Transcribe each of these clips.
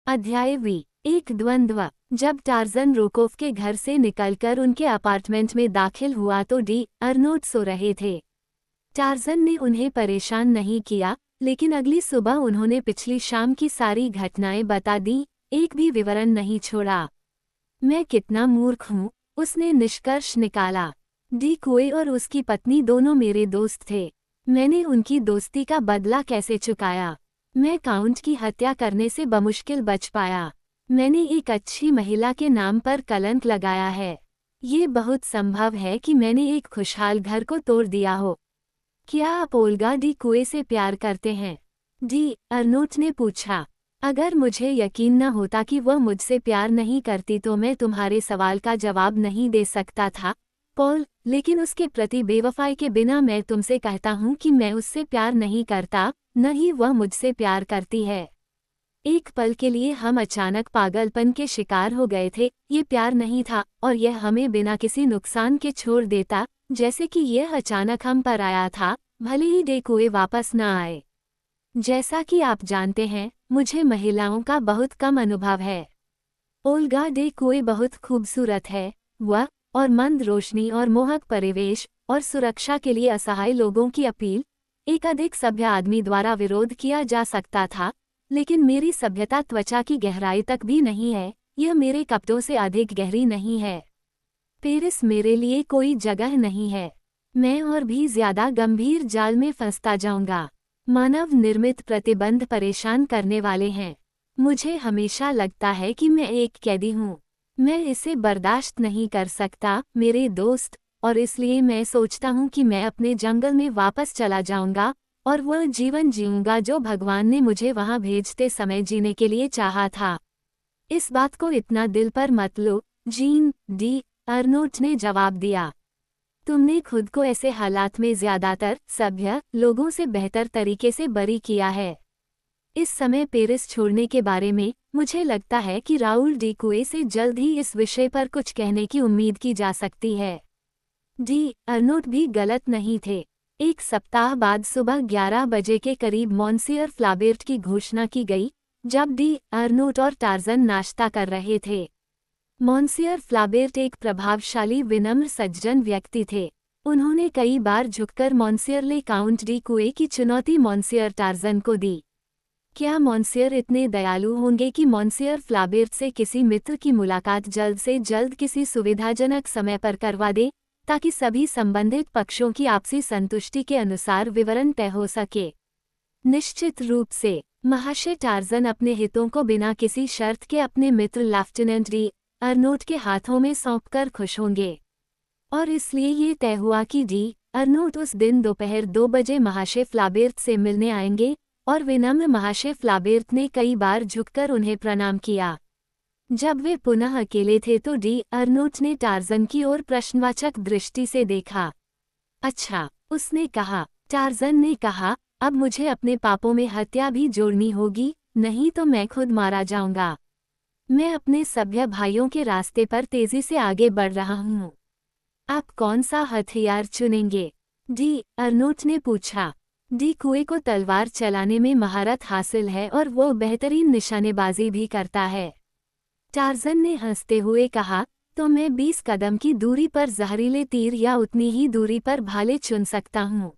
अध्याय एक द्वंद्व। जब टार्ज़न रोकोव के घर से निकलकर उनके अपार्टमेंट में दाखिल हुआ तो डी अर्नोट सो रहे थे। टार्ज़न ने उन्हें परेशान नहीं किया, लेकिन अगली सुबह उन्होंने पिछली शाम की सारी घटनाएं बता दी, एक भी विवरण नहीं छोड़ा। मैं कितना मूर्ख हूँ, उसने निष्कर्ष निकाला। डी कोए और उसकी पत्नी दोनों मेरे दोस्त थे। मैंने उनकी दोस्ती का बदला कैसे चुकाया? मैं काउंट की हत्या करने से बमुश्किल बच पाया। मैंने एक अच्छी महिला के नाम पर कलंक लगाया है। ये बहुत संभव है कि मैंने एक खुशहाल घर को तोड़ दिया हो। क्या आप ओल्गा डी कुए से प्यार करते हैं? डी अर्नोट ने पूछा। अगर मुझे यकीन न होता कि वह मुझसे प्यार नहीं करती तो मैं तुम्हारे सवाल का जवाब नहीं दे सकता था, पॉल, लेकिन उसके प्रति बेवफाई के बिना मैं तुमसे कहता हूँ कि मैं उससे प्यार नहीं करता, न ही वह मुझसे प्यार करती है। एक पल के लिए हम अचानक पागलपन के शिकार हो गए थे। ये प्यार नहीं था और यह हमें बिना किसी नुकसान के छोड़ देता, जैसे कि यह अचानक हम पर आया था, भले ही डे कुए वापस न आए। जैसा कि आप जानते हैं, मुझे महिलाओं का बहुत कम अनुभव है। ओल्गा डे कुए बहुत खूबसूरत है। वह और मंद रोशनी और मोहक परिवेश और सुरक्षा के लिए असहाय लोगों की अपील, एक अधिक सभ्य आदमी द्वारा विरोध किया जा सकता था, लेकिन मेरी सभ्यता त्वचा की गहराई तक भी नहीं है, यह मेरे कपड़ों से अधिक गहरी नहीं है। पेरिस मेरे लिए कोई जगह नहीं है। मैं और भी ज्यादा गंभीर जाल में फंसता जाऊंगा। मानव निर्मित प्रतिबंध परेशान करने वाले हैं। मुझे हमेशा लगता है कि मैं एक कैदी हूँ। मैं इसे बर्दाश्त नहीं कर सकता, मेरे दोस्त, और इसलिए मैं सोचता हूँ कि मैं अपने जंगल में वापस चला जाऊंगा और वह जीवन जीऊंगा जो भगवान ने मुझे वहां भेजते समय जीने के लिए चाहा था। इस बात को इतना दिल पर मत लो, जीन, डी अर्नोट ने जवाब दिया। तुमने खुद को ऐसे हालात में ज्यादातर सभ्य लोगों से बेहतर तरीके से बरी किया है। इस समय पेरिस छोड़ने के बारे में मुझे लगता है कि राउल डी कुए से जल्द ही इस विषय पर कुछ कहने की उम्मीद की जा सकती है। डी अर्नोट भी गलत नहीं थे। एक सप्ताह बाद सुबह 11 बजे के करीब मॉन्सियर फ्लाबेर्ट की घोषणा की गई, जब डी अर्नोट और टार्ज़न नाश्ता कर रहे थे। मॉन्सियर फ्लाबेर्ट एक प्रभावशाली विनम्र सज्जन व्यक्ति थे। उन्होंने कई बार झुककर मॉन्सियर ले काउंट डी कुए की चुनौती मॉन्सियर टार्ज़न को दी। क्या मॉन्सियर इतने दयालु होंगे कि मॉन्सियर फ्लाबेर्ट से किसी मित्र की मुलाकात जल्द से जल्द किसी सुविधाजनक समय पर करवा दे, ताकि सभी संबंधित पक्षों की आपसी संतुष्टि के अनुसार विवरण तय हो सके? निश्चित रूप से महाशय टार्ज़न अपने हितों को बिना किसी शर्त के अपने मित्र लेफ्टिनेंट डी अर्नोट के हाथों में सौंपकर खुश होंगे। और इसलिए ये तय हुआ कि डी अर्नोट उस दिन दोपहर 2 बजे महाशय फ्लाबेर्ट से मिलने आएंगे, और विनम्र महाशय फ्लाबेर्ट ने कई बार झुककर उन्हें प्रणाम किया। जब वे पुनः अकेले थे तो डी अर्नोट ने टार्ज़न की ओर प्रश्नवाचक दृष्टि से देखा। अच्छा, उसने कहा। टार्ज़न ने कहा, अब मुझे अपने पापों में हत्या भी जोड़नी होगी, नहीं तो मैं खुद मारा जाऊंगा। मैं अपने सभ्य भाइयों के रास्ते पर तेजी से आगे बढ़ रहा हूँ। आप कौन सा हथियार चुनेंगे? डी अर्नोट ने पूछा। डी कुए को तलवार चलाने में महारत हासिल है और वो बेहतरीन निशानेबाजी भी करता है। टार्ज़न ने हंसते हुए कहा, तो मैं 20 कदम की दूरी पर जहरीले तीर या उतनी ही दूरी पर भाले चुन सकता हूँ।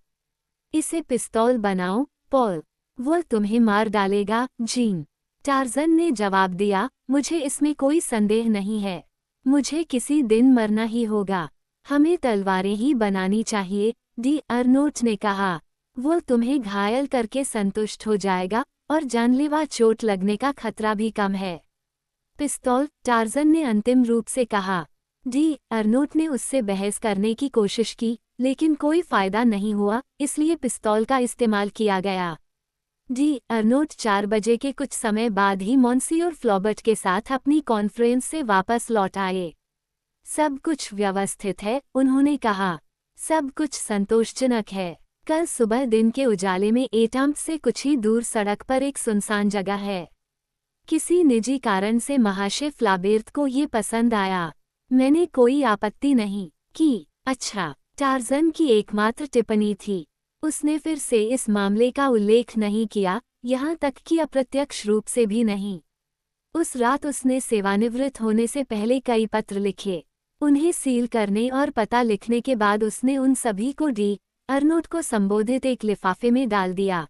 इसे पिस्तौल बनाओ, पॉल। वो तुम्हें मार डालेगा, जीन। टार्ज़न ने जवाब दिया, मुझे इसमें कोई संदेह नहीं है। मुझे किसी दिन मरना ही होगा। हमें तलवारें ही बनानी चाहिए, डी अर्नोट ने कहा। वो तुम्हें घायल करके संतुष्ट हो जाएगा और जानलेवा चोट लगने का खतरा भी कम है। पिस्तौल, टार्ज़न ने अंतिम रूप से कहा। डी अर्नोट ने उससे बहस करने की कोशिश की, लेकिन कोई फायदा नहीं हुआ, इसलिए पिस्तौल का इस्तेमाल किया गया। डी अर्नोट 4 बजे के कुछ समय बाद ही मॉन्सियोर फ्लॉबर्ट के साथ अपनी कॉन्फ्रेंस से वापस लौट आए। सब कुछ व्यवस्थित है, उन्होंने कहा। सब कुछ संतोषजनक है। कल सुबह दिन के उजाले में एटम्प से कुछ ही दूर सड़क पर एक सुनसान जगह है। किसी निजी कारण से महाशय फ्लाबेर्ट को ये पसंद आया। मैंने कोई आपत्ति नहीं की। अच्छा, टार्ज़न की एकमात्र टिप्पणी थी। उसने फिर से इस मामले का उल्लेख नहीं किया, यहाँ तक कि अप्रत्यक्ष रूप से भी नहीं। उस रात उसने सेवानिवृत्त होने से पहले कई पत्र लिखे। उन्हें सील करने और पता लिखने के बाद उसने उन सभी को डी अर्नोट को संबोधित एक लिफाफे में डाल दिया।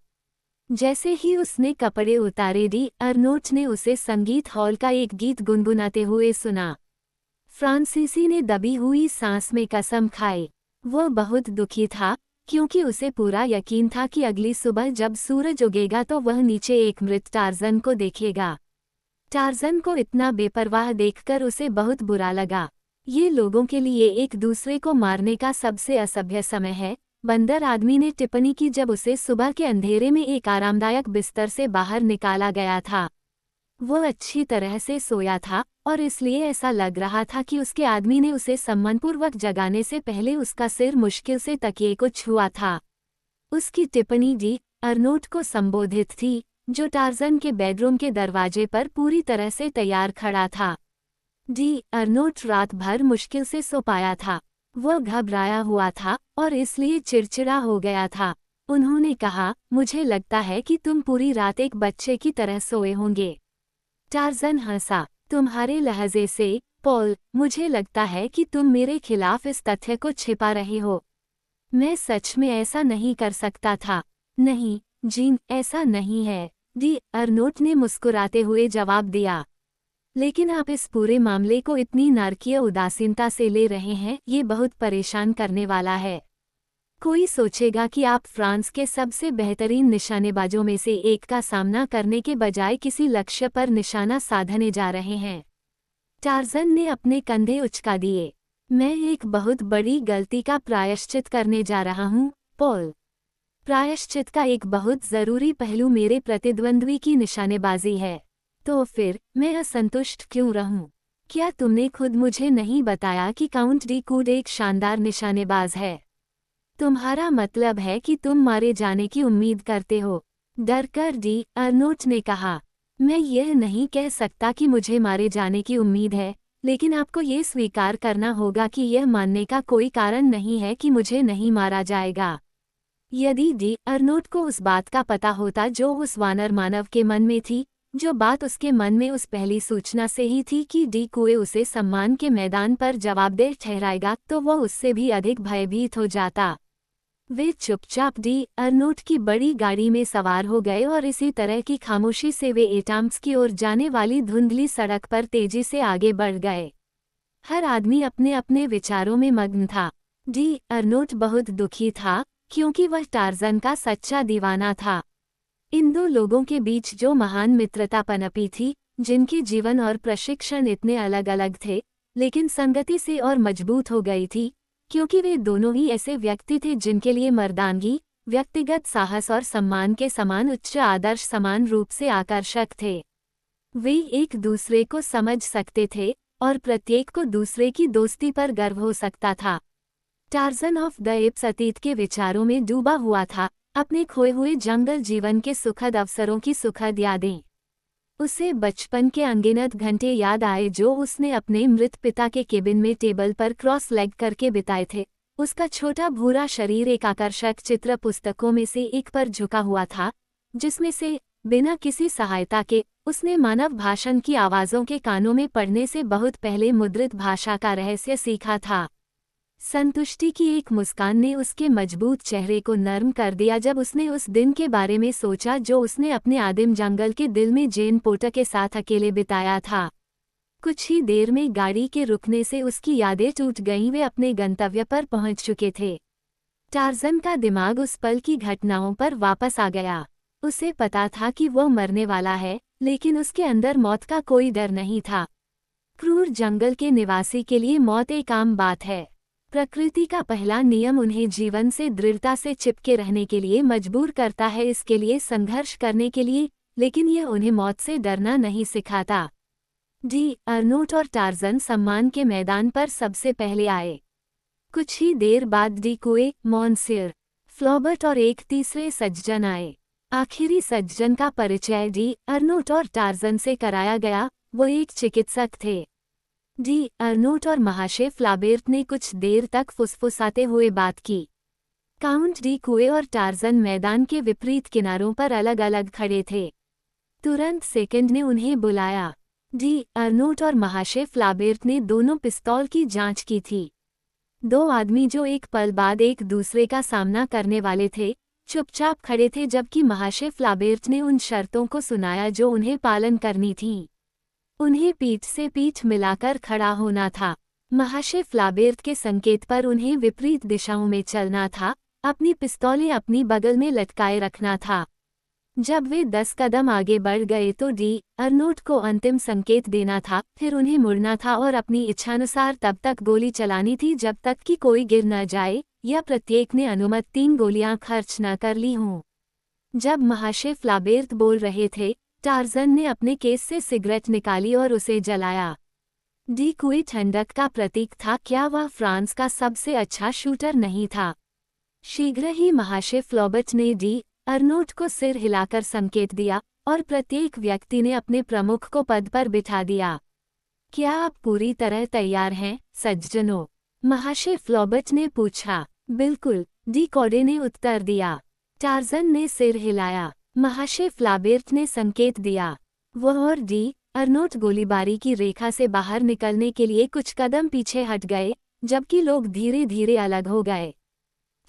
जैसे ही उसने कपड़े उतारे, डी अर्नोट ने उसे संगीत हॉल का एक गीत गुनगुनाते हुए सुना। फ्रांसीसी ने दबी हुई सांस में कसम खाई। वो बहुत दुखी था, क्योंकि उसे पूरा यकीन था कि अगली सुबह जब सूरज उगेगा तो वह नीचे एक मृत टार्ज़न को देखेगा। टार्ज़न को इतना बेपरवाह देखकर उसे बहुत बुरा लगा। ये लोगों के लिए एक दूसरे को मारने का सबसे असभ्य समय है, बंदर आदमी ने टिप्पणी की जब उसे सुबह के अंधेरे में एक आरामदायक बिस्तर से बाहर निकाला गया था। वो अच्छी तरह से सोया था और इसलिए ऐसा लग रहा था कि उसके आदमी ने उसे सम्मानपूर्वक जगाने से पहले उसका सिर मुश्किल से तकिए को छुआ था। उसकी टिप्पणी डी अर्नोट को संबोधित थी, जो टार्ज़न के बेडरूम के दरवाजे पर पूरी तरह से तैयार खड़ा था। डी अर्नोट रात भर मुश्किल से सो पाया था। वह घबराया हुआ था और इसलिए चिड़चिड़ा हो गया था। उन्होंने कहा, मुझे लगता है कि तुम पूरी रात एक बच्चे की तरह सोए होंगे। टार्ज़न हंसा, तुम्हारे लहजे से, पॉल, मुझे लगता है कि तुम मेरे खिलाफ इस तथ्य को छिपा रहे हो। मैं सच में ऐसा नहीं कर सकता था। नहीं, जीन, ऐसा नहीं है, डी अर्नोट ने मुस्कुराते हुए जवाब दिया। लेकिन आप इस पूरे मामले को इतनी नारकीय उदासीनता से ले रहे हैं, ये बहुत परेशान करने वाला है। कोई सोचेगा कि आप फ्रांस के सबसे बेहतरीन निशानेबाजों में से एक का सामना करने के बजाय किसी लक्ष्य पर निशाना साधने जा रहे हैं। टार्ज़न ने अपने कंधे उचका दिए। मैं एक बहुत बड़ी गलती का प्रायश्चित करने जा रहा हूँ, पॉल। प्रायश्चित का एक बहुत ज़रूरी पहलू मेरे प्रतिद्वंद्वी की निशानेबाजी है। तो फिर मैं असंतुष्ट क्यों रहूं? क्या तुमने खुद मुझे नहीं बताया कि काउंट डी कूड एक शानदार निशानेबाज है? तुम्हारा मतलब है कि तुम मारे जाने की उम्मीद करते हो? डरकर डी अर्नोट ने कहा, मैं यह नहीं कह सकता कि मुझे मारे जाने की उम्मीद है, लेकिन आपको ये स्वीकार करना होगा कि यह मानने का कोई कारण नहीं है कि मुझे नहीं मारा जाएगा। यदि डी अर्नोट को उस बात का पता होता जो उस वानर मानव के मन में थी, जो बात उसके मन में उस पहली सूचना से ही थी कि डी कुए उसे सम्मान के मैदान पर जवाबदेह ठहराएगा, तो वह उससे भी अधिक भयभीत हो जाता। वे चुपचाप डी अर्नोट की बड़ी गाड़ी में सवार हो गए और इसी तरह की खामोशी से वे एटाम्स की ओर जाने वाली धुंधली सड़क पर तेजी से आगे बढ़ गए। हर आदमी अपने अपने विचारों में मग्न था। डी अर्नोट बहुत दुखी था, क्योंकि वह टार्ज़न का सच्चा दीवाना था। इन दो लोगों के बीच जो महान मित्रता पनपी थी, जिनके जीवन और प्रशिक्षण इतने अलग अलग थे, लेकिन संगति से और मजबूत हो गई थी, क्योंकि वे दोनों ही ऐसे व्यक्ति थे जिनके लिए मर्दानगी, व्यक्तिगत साहस और सम्मान के समान उच्च आदर्श समान रूप से आकर्षक थे। वे एक दूसरे को समझ सकते थे और प्रत्येक को दूसरे की दोस्ती पर गर्व हो सकता था। टार्ज़न ऑफ द एप्स अतीत के विचारों में डूबा हुआ था, अपने खोए हुए जंगल जीवन के सुखद अवसरों की सुखद यादें। उसे बचपन के अनगिनत घंटे याद आए जो उसने अपने मृत पिता के केबिन में टेबल पर क्रॉस लेग करके बिताए थे। उसका छोटा भूरा शरीर एक आकर्षक चित्र पुस्तकों में से एक पर झुका हुआ था, जिसमें से, बिना किसी सहायता के, उसने मानव भाषण की आवाज़ों के कानों में पढ़ने से बहुत पहले मुद्रित भाषा का रहस्य सीखा था। संतुष्टि की एक मुस्कान ने उसके मजबूत चेहरे को नर्म कर दिया जब उसने उस दिन के बारे में सोचा जो उसने अपने आदिम जंगल के दिल में जेन पोर्टर के साथ अकेले बिताया था। कुछ ही देर में गाड़ी के रुकने से उसकी यादें टूट गईं। वे अपने गंतव्य पर पहुंच चुके थे। टार्ज़न का दिमाग उस पल की घटनाओं पर वापस आ गया। उसे पता था कि वह मरने वाला है, लेकिन उसके अंदर मौत का कोई डर नहीं था। क्रूर जंगल के निवासी के लिए मौत एक आम बात है। प्रकृति का पहला नियम उन्हें जीवन से दृढ़ता से चिपके रहने के लिए मजबूर करता है, इसके लिए संघर्ष करने के लिए, लेकिन यह उन्हें मौत से डरना नहीं सिखाता। डी अर्नोट और टार्ज़न सम्मान के मैदान पर सबसे पहले आए। कुछ ही देर बाद डी कुए, मॉन्सियर फ्लॉबर्ट और एक तीसरे सज्जन आए। आखिरी सज्जन का परिचय डी अर्नोट और टार्ज़न से कराया गया। वो एक चिकित्सक थे। डी अर्नोट और महाशय फ्लाबेर्ट ने कुछ देर तक फुसफुसाते हुए बात की। काउंट डी कुए और टार्ज़न मैदान के विपरीत किनारों पर अलग अलग खड़े थे। तुरंत सेकंड ने उन्हें बुलाया। डी अर्नोट और महाशय फ्लाबेर्ट ने दोनों पिस्तौल की जांच की थी। दो आदमी जो एक पल बाद एक दूसरे का सामना करने वाले थे, चुपचाप खड़े थे जबकि महाशय फ्लाबेर्ट ने उन शर्तों को सुनाया जो उन्हें पालन करनी थीं। उन्हें पीठ से पीठ मिलाकर खड़ा होना था। महाशय फ्लाबेर्ट के संकेत पर उन्हें विपरीत दिशाओं में चलना था, अपनी पिस्तौलें अपनी बगल में लटकाए रखना था। जब वे 10 कदम आगे बढ़ गए तो डी अर्नोट को अंतिम संकेत देना था, फिर उन्हें मुड़ना था और अपनी इच्छानुसार तब तक गोली चलानी थी जब तक कि कोई गिर न जाए या प्रत्येक ने अनुमत 3 गोलियां खर्च न कर ली हों। जब महाशय फ्लाबेर्ट बोल रहे थे, टार्ज़न ने अपने केस से सिगरेट निकाली और उसे जलाया। डी कोई ठंडक का प्रतीक था, क्या वह फ्रांस का सबसे अच्छा शूटर नहीं था? शीघ्र ही महाशय फ्लाबेर्ट ने डी अर्नोट को सिर हिलाकर संकेत दिया और प्रत्येक व्यक्ति ने अपने प्रमुख को पद पर बिठा दिया। क्या आप पूरी तरह तैयार हैं, सज्जनों? महाशय फ्लाबेर्ट ने पूछा। बिल्कुल, डी कोडे ने उत्तर दिया। टार्ज़न ने सिर हिलाया। महाशय फ्लाबेर्ट ने संकेत दिया। वह और डी अर्नोट गोलीबारी की रेखा से बाहर निकलने के लिए कुछ कदम पीछे हट गए, जबकि लोग धीरे धीरे अलग हो गए।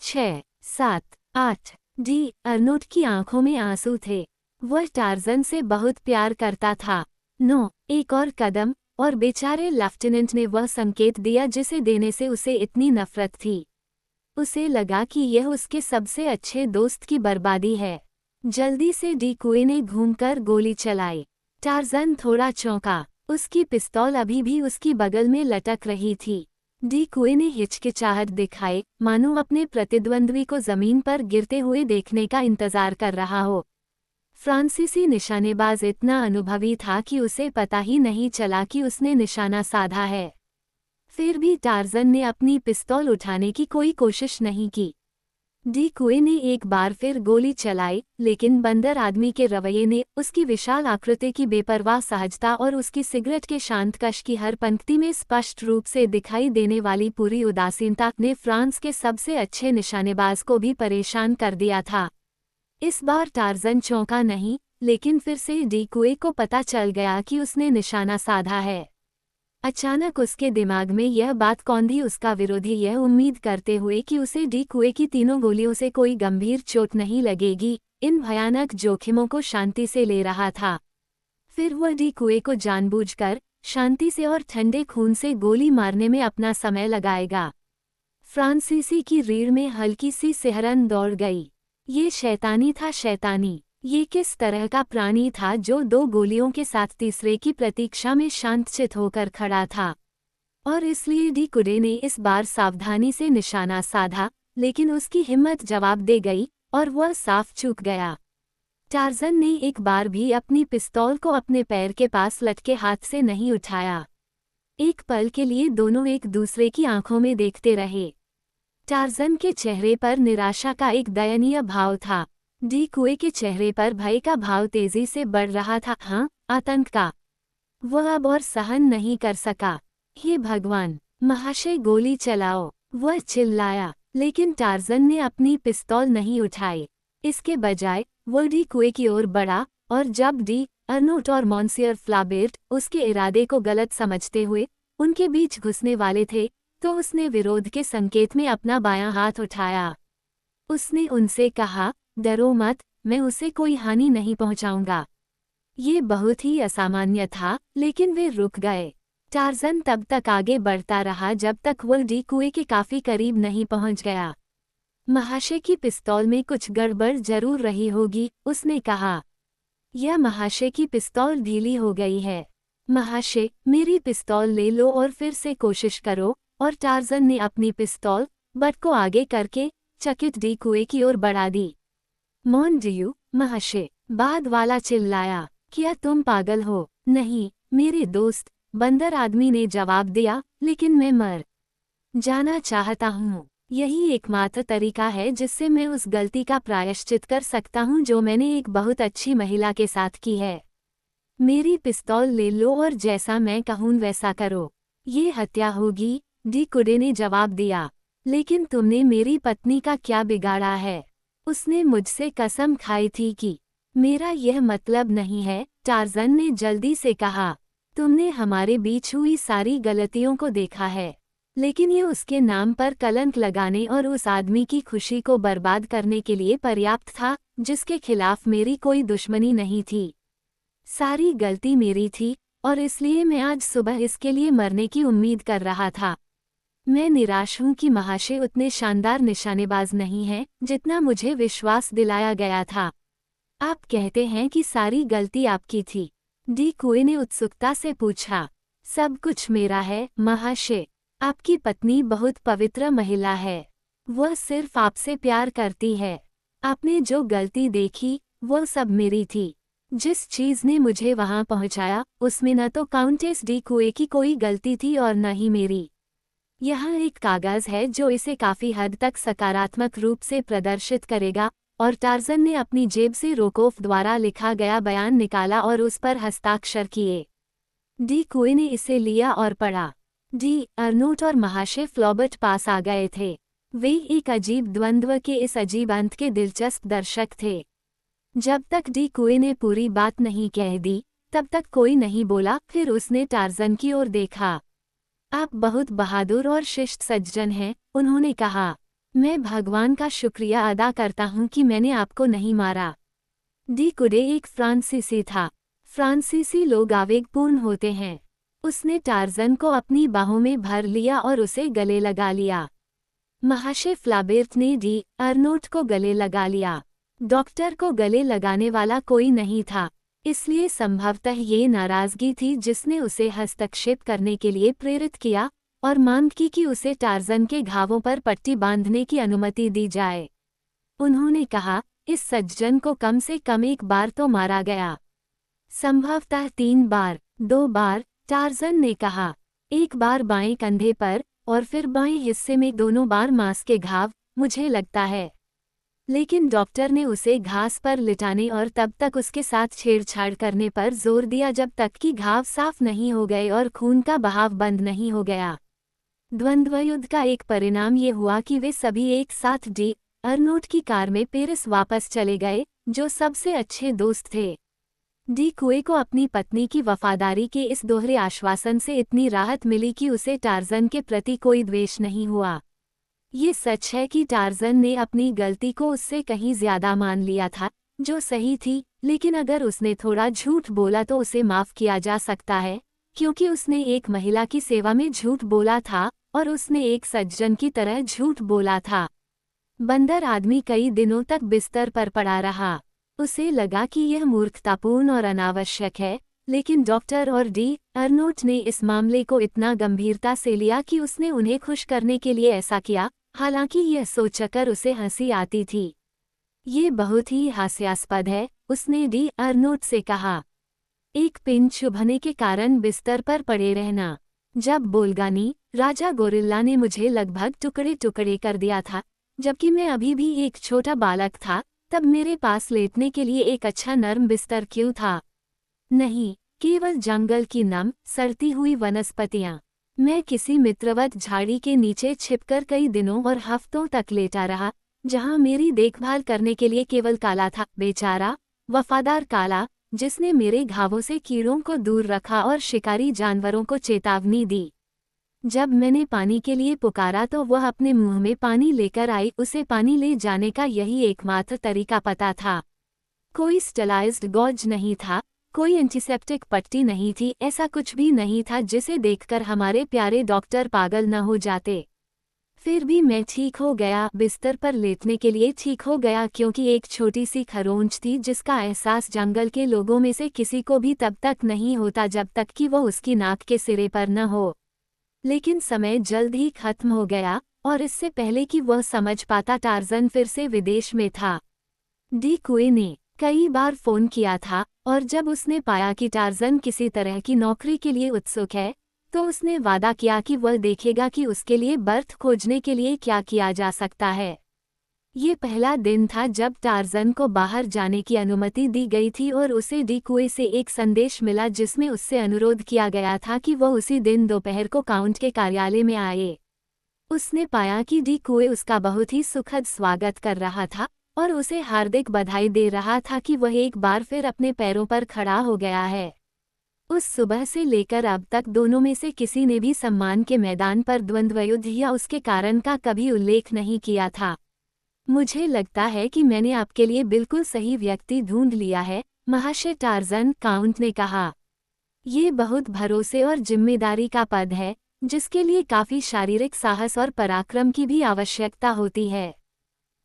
6, 7, 8 डी अर्नोट की आंखों में आंसू थे। वह टार्ज़न से बहुत प्यार करता था। 9, एक और कदम, और बेचारे लेफ्टिनेंट ने वह संकेत दिया जिसे देने से उसे इतनी नफरत थी। उसे लगा कि यह उसके सबसे अच्छे दोस्त की बर्बादी है। जल्दी से डी कुए ने घूमकर गोली चलाई। टार्ज़न थोड़ा चौंका। उसकी पिस्तौल अभी भी उसकी बगल में लटक रही थी। डी कुए ने हिचकिचाहट दिखाए, मानो अपने प्रतिद्वंद्वी को जमीन पर गिरते हुए देखने का इंतजार कर रहा हो। फ्रांसीसी निशानेबाज इतना अनुभवी था कि उसे पता ही नहीं चला कि उसने निशाना साधा है। फिर भी टार्ज़न ने अपनी पिस्तौल उठाने की कोई कोशिश नहीं की। डी कुए ने एक बार फिर गोली चलाई, लेकिन बंदर आदमी के रवैये ने, उसकी विशाल आकृति की बेपरवाह सहजता और उसकी सिगरेट के शांत कश की हर पंक्ति में स्पष्ट रूप से दिखाई देने वाली पूरी उदासीनता ने फ्रांस के सबसे अच्छे निशानेबाज को भी परेशान कर दिया था। इस बार टार्ज़न चौंका नहीं, लेकिन फिर से डी कुए को पता चल गया कि उसने निशाना साधा है। अचानक उसके दिमाग में यह बात कौंधी, उसका विरोधी यह उम्मीद करते हुए कि उसे डी कुए की तीनों गोलियों से कोई गंभीर चोट नहीं लगेगी, इन भयानक जोखिमों को शांति से ले रहा था। फिर वह डी कुए को जानबूझकर, शांति से और ठंडे खून से गोली मारने में अपना समय लगाएगा। फ्रांसीसी की रीढ़ में हल्की सी सिहरन दौड़ गई। ये शैतानी था, शैतानी। ये किस तरह का प्राणी था जो 2 गोलियों के साथ तीसरे की प्रतीक्षा में शांतचित होकर खड़ा था? और इसलिए डी कुडे ने इस बार सावधानी से निशाना साधा, लेकिन उसकी हिम्मत जवाब दे गई और वह साफ चूक गया। टार्ज़न ने एक बार भी अपनी पिस्तौल को अपने पैर के पास लटके हाथ से नहीं उठाया। एक पल के लिए दोनों एक दूसरे की आंखों में देखते रहे। टार्ज़न के चेहरे पर निराशा का एक दयनीय भाव था। डी कुए के चेहरे पर भय का भाव तेजी से बढ़ रहा था, हाँ, आतंक का। वह अब और सहन नहीं कर सका। हे भगवान, महाशय गोली चलाओ, वह चिल्लाया, लेकिन टार्ज़न ने अपनी पिस्तौल नहीं उठाई। इसके बजाय वह डी कुए की ओर बढ़ा, और जब डी अर्नोट और मॉन्सियर फ्लाबेर्ट उसके इरादे को गलत समझते हुए उनके बीच घुसने वाले थे, तो उसने विरोध के संकेत में अपना बायां हाथ उठाया। उसने उनसे कहा, डरो मत, मैं उसे कोई हानि नहीं पहुंचाऊंगा। ये बहुत ही असामान्य था, लेकिन वे रुक गए। टार्ज़न तब तक आगे बढ़ता रहा जब तक वह डी कुए के काफी करीब नहीं पहुंच गया। महाशय की पिस्तौल में कुछ गड़बड़ जरूर रही होगी, उसने कहा। यह महाशय की पिस्तौल ढीली हो गई है। महाशय, मेरी पिस्तौल ले लो और फिर से कोशिश करो, और टार्ज़न ने अपनी पिस्तौल बट को आगे करके चकित डी कुए की ओर बढ़ा दी। मॉन डियू, महाशय, बाद वाला चिल्लाया, क्या तुम पागल हो? नहीं, मेरे दोस्त, बंदर आदमी ने जवाब दिया, लेकिन मैं मर जाना चाहता हूँ। यही एकमात्र तरीका है जिससे मैं उस गलती का प्रायश्चित कर सकता हूँ जो मैंने एक बहुत अच्छी महिला के साथ की है। मेरी पिस्तौल ले लो और जैसा मैं कहूँ वैसा करो। ये हत्या होगी, डी कुडे ने जवाब दिया। लेकिन तुमने मेरी पत्नी का क्या बिगाड़ा है? उसने मुझसे कसम खाई थी कि। मेरा यह मतलब नहीं है, टार्ज़न ने जल्दी से कहा। तुमने हमारे बीच हुई सारी गलतियों को देखा है, लेकिन ये उसके नाम पर कलंक लगाने और उस आदमी की खुशी को बर्बाद करने के लिए पर्याप्त था, जिसके खिलाफ मेरी कोई दुश्मनी नहीं थी। सारी गलती मेरी थी, और इसलिए मैं आज सुबह इसके लिए मरने की उम्मीद कर रहा था। मैं निराश हूं कि महाशय उतने शानदार निशानेबाज नहीं हैं, जितना मुझे विश्वास दिलाया गया था। आप कहते हैं कि सारी गलती आपकी थी? डी कुए ने उत्सुकता से पूछा। सब कुछ मेरा है, महाशय। आपकी पत्नी बहुत पवित्र महिला है। वह सिर्फ आपसे प्यार करती है। आपने जो गलती देखी, वो सब मेरी थी। जिस चीज ने मुझे वहां पहुंचाया, उसमें न तो काउंटेस डी कुए की कोई गलती थी और न ही मेरी। यहाँ एक कागज है जो इसे काफी हद तक सकारात्मक रूप से प्रदर्शित करेगा, और टार्जन ने अपनी जेब से रोकोफ द्वारा लिखा गया बयान निकाला और उस पर हस्ताक्षर किए। डी कुए ने इसे लिया और पढ़ा। डी अर्नोट और महाशय फ्लॉबर्ट पास आ गए थे। वे एक अजीब द्वंद्व के इस अजीब अंत के दिलचस्प दर्शक थे। जब तक डी कुए ने पूरी बात नहीं कह दी, तब तक कोई नहीं बोला। फिर उसने टार्जन की ओर देखा। आप बहुत बहादुर और शिष्ट सज्जन हैं, उन्होंने कहा। मैं भगवान का शुक्रिया अदा करता हूं कि मैंने आपको नहीं मारा। डी कुडे एक फ्रांसीसी था। फ्रांसीसी लोग आवेगपूर्ण होते हैं। उसने टार्जन को अपनी बाहों में भर लिया और उसे गले लगा लिया। महाशय फ्लाबेर्ट ने डी अर्नोट को गले लगा लिया। डॉक्टर को गले लगाने वाला कोई नहीं था, इसलिए संभवतः ये नाराजगी थी जिसने उसे हस्तक्षेप करने के लिए प्रेरित किया और मांग की कि उसे टार्जन के घावों पर पट्टी बांधने की अनुमति दी जाए। उन्होंने कहा, इस सज्जन को कम से कम एक बार तो मारा गया। संभवतः 3 बार, 2 बार, टार्जन ने कहा। एक बार बाएं कंधे पर और फिर बाएं हिस्से में, दोनों बार मांस के घाव, मुझे लगता है। लेकिन डॉक्टर ने उसे घास पर लिटाने और तब तक उसके साथ छेड़छाड़ करने पर जोर दिया जब तक कि घाव साफ नहीं हो गए और खून का बहाव बंद नहीं हो गया। द्वंद्वयुद्ध का एक परिणाम ये हुआ कि वे सभी एक साथ डी अर्नोट की कार में पेरिस वापस चले गए, जो सबसे अच्छे दोस्त थे। डी कुए को अपनी पत्नी की वफादारी के इस दोहरे आश्वासन से इतनी राहत मिली कि उसे टार्जन के प्रति कोई द्वेष नहीं हुआ। ये सच है कि टार्जन ने अपनी गलती को उससे कहीं ज्यादा मान लिया था, जो सही थी, लेकिन अगर उसने थोड़ा झूठ बोला तो उसे माफ किया जा सकता है, क्योंकि उसने एक महिला की सेवा में झूठ बोला था और उसने एक सज्जन की तरह झूठ बोला था। बंदर आदमी कई दिनों तक बिस्तर पर पड़ा रहा। उसे लगा कि यह मूर्खतापूर्ण और अनावश्यक है, लेकिन डॉक्टर और डी अर्नोट ने इस मामले को इतना गंभीरता से लिया कि उसने उन्हें खुश करने के लिए ऐसा किया, हालांकि यह सोचकर उसे हंसी आती थी। ये बहुत ही हास्यास्पद है, उसने डी अर्नोट से कहा। एक पिन चुभने के कारण बिस्तर पर पड़े रहना। जब बोल्गानी राजा गोरिल्ला ने मुझे लगभग टुकड़े टुकड़े कर दिया था, जबकि मैं अभी भी एक छोटा बालक था, तब मेरे पास लेटने के लिए एक अच्छा नर्म बिस्तर क्यों था? नहीं, केवल जंगल की नम, सड़ती हुई वनस्पतियां। मैं किसी मित्रवत झाड़ी के नीचे छिपकर कई दिनों और हफ्तों तक लेटा रहा, जहां मेरी देखभाल करने के लिए केवल काला था, बेचारा, वफादार काला, जिसने मेरे घावों से कीड़ों को दूर रखा और शिकारी जानवरों को चेतावनी दी। जब मैंने पानी के लिए पुकारा तो वह अपने मुंह में पानी लेकर आई। उसे पानी ले जाने का यही एकमात्र तरीका पता था। कोई स्टेलाइज्ड गॉज नहीं था, कोई एंटीसेप्टिक पट्टी नहीं थी, ऐसा कुछ भी नहीं था जिसे देखकर हमारे प्यारे डॉक्टर पागल न हो जाते। फिर भी मैं ठीक हो गया, बिस्तर पर लेटने के लिए ठीक हो गया, क्योंकि एक छोटी सी खरोंच थी जिसका एहसास जंगल के लोगों में से किसी को भी तब तक नहीं होता जब तक कि वह उसकी नाक के सिरे पर न हो। लेकिन समय जल्द ही खत्म हो गया, और इससे पहले कि वह समझ पाता टार्जन फिर से विदेश में था। डी कुए ने कई बार फोन किया था, और जब उसने पाया कि टार्जन किसी तरह की नौकरी के लिए उत्सुक है, तो उसने वादा किया कि वह देखेगा कि उसके लिए बर्थ खोजने के लिए क्या किया जा सकता है। ये पहला दिन था जब टार्जन को बाहर जाने की अनुमति दी गई थी और उसे डी कुए से एक संदेश मिला जिसमें उससे अनुरोध किया गया था कि वह उसी दिन दोपहर को काउंट के कार्यालय में आए। उसने पाया कि डी कुए उसका बहुत ही सुखद स्वागत कर रहा था और उसे हार्दिक बधाई दे रहा था कि वह एक बार फिर अपने पैरों पर खड़ा हो गया है। उस सुबह से लेकर अब तक दोनों में से किसी ने भी सम्मान के मैदान पर द्वंद्वयुद्ध या उसके कारण का कभी उल्लेख नहीं किया था। मुझे लगता है कि मैंने आपके लिए बिल्कुल सही व्यक्ति ढूंढ लिया है, महाशय टार्ज़न, काउंट ने कहा। ये बहुत भरोसे और जिम्मेदारी का पद है, जिसके लिए काफी शारीरिक साहस और पराक्रम की भी आवश्यकता होती है।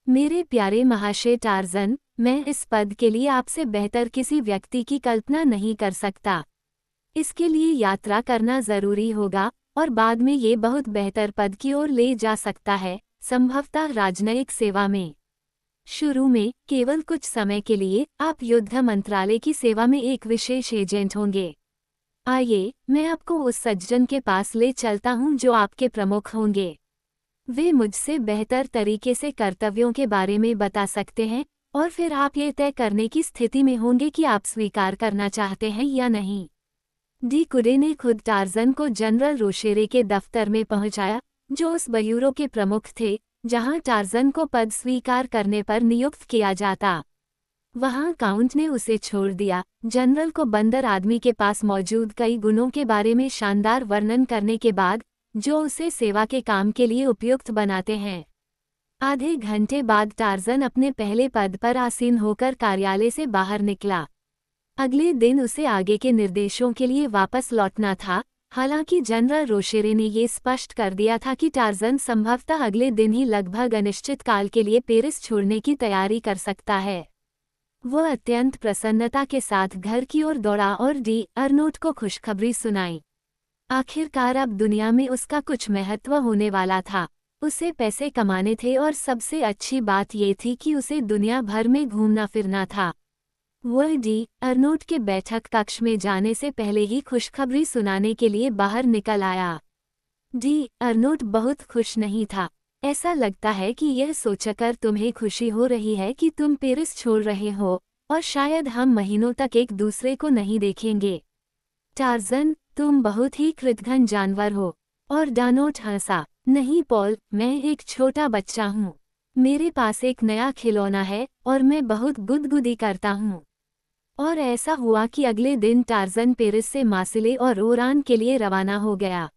मेरे प्यारे महाशय टार्ज़न, मैं इस पद के लिए आपसे बेहतर किसी व्यक्ति की कल्पना नहीं कर सकता। इसके लिए यात्रा करना जरूरी होगा और बाद में ये बहुत बेहतर पद की ओर ले जा सकता है, संभवतः राजनयिक सेवा में। शुरू में केवल कुछ समय के लिए आप युद्ध मंत्रालय की सेवा में एक विशेष एजेंट होंगे। आइए, मैं आपको उस सज्जन के पास ले चलता हूं जो आपके प्रमुख होंगे। वे मुझसे बेहतर तरीके से कर्तव्यों के बारे में बता सकते हैं और फिर आप ये तय करने की स्थिति में होंगे कि आप स्वीकार करना चाहते हैं या नहीं। डी कुडे ने खुद टार्ज़न को जनरल रोशेरे के दफ्तर में पहुंचाया, जो उस ब्यूरो के प्रमुख थे जहां टार्ज़न को पद स्वीकार करने पर नियुक्त किया जाता। वहां काउंट ने उसे छोड़ दिया, जनरल को बंदर आदमी के पास मौजूद कई गुणों के बारे में शानदार वर्णन करने के बाद, जो उसे सेवा के काम के लिए उपयुक्त बनाते हैं। आधे घंटे बाद टार्ज़न अपने पहले पद पर आसीन होकर कार्यालय से बाहर निकला। अगले दिन उसे आगे के निर्देशों के लिए वापस लौटना था, हालांकि जनरल रोशेरे ने ये स्पष्ट कर दिया था कि टार्ज़न संभवतः अगले दिन ही लगभग अनिश्चित काल के लिए पेरिस छोड़ने की तैयारी कर सकता है। वह अत्यंत प्रसन्नता के साथ घर की ओर दौड़ा और डी अर्नोट को खुशखबरी सुनाई। आखिरकार अब दुनिया में उसका कुछ महत्व होने वाला था। उसे पैसे कमाने थे और सबसे अच्छी बात ये थी कि उसे दुनिया भर में घूमना फिरना था। वह डी अर्नोट के बैठक कक्ष में जाने से पहले ही खुशखबरी सुनाने के लिए बाहर निकल आया। डी अर्नोट बहुत खुश नहीं था। ऐसा लगता है कि यह सोचकर तुम्हें खुशी हो रही है कि तुम पेरिस छोड़ रहे हो और शायद हम महीनों तक एक दूसरे को नहीं देखेंगे। टार्ज़न, तुम बहुत ही कृतघ्न जानवर हो। और डानोट हंसा। नहीं पॉल, मैं एक छोटा बच्चा हूँ। मेरे पास एक नया खिलौना है और मैं बहुत गुदगुदी करता हूँ। और ऐसा हुआ कि अगले दिन टार्ज़न पेरिस से मासिले और ओरान के लिए रवाना हो गया।